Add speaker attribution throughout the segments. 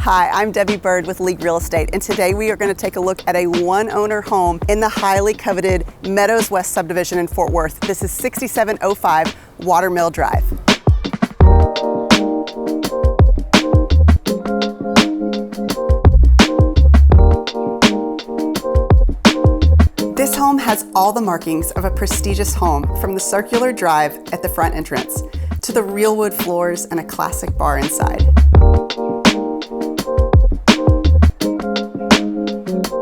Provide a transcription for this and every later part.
Speaker 1: Hi, I'm Debbie Bird with League Real Estate, and today we are going to take a look at a one-owner home in the highly coveted Meadows West subdivision in Fort Worth. This is 6705 Watermill Drive. This home has all the markings of a prestigious home, from the circular drive at the front entrance to the real wood floors and a classic bar inside.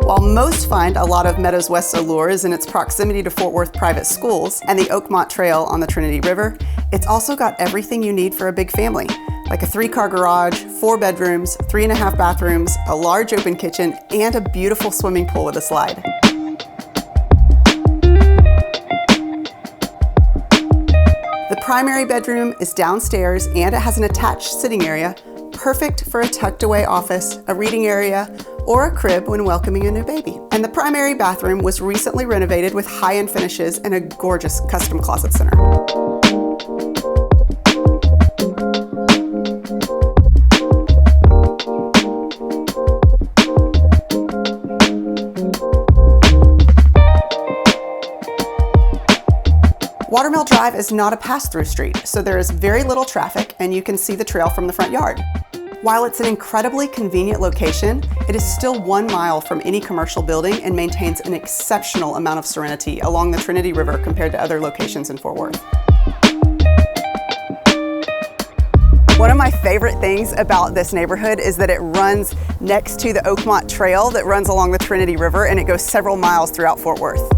Speaker 1: While most find a lot of Meadows West's allure is in its proximity to Fort Worth private schools and the Oakmont Trail on the Trinity River, it's also got everything you need for a big family, like a 3-car garage, 4 bedrooms, 3.5 bathrooms, a large open kitchen, and a beautiful swimming pool with a slide. The primary bedroom is downstairs and it has an attached sitting area, perfect for a tucked away office, a reading area, or a crib when welcoming a new baby. And the primary bathroom was recently renovated with high-end finishes and a gorgeous custom closet center. Watermill Drive is not a pass-through street, so there is very little traffic and you can see the trail from the front yard. While it's an incredibly convenient location, it is still 1 mile from any commercial building and maintains an exceptional amount of serenity along the Trinity River compared to other locations in Fort Worth. One of my favorite things about this neighborhood is that it runs next to the Oakmont Trail that runs along the Trinity River, and it goes several miles throughout Fort Worth.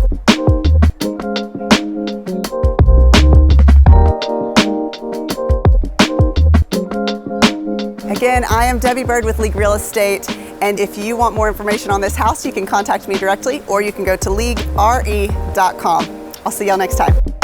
Speaker 1: Again, I am Debbie Bird with League Real Estate, and if you want more information on this house, you can contact me directly or you can go to leaguere.com. I'll see y'all next time.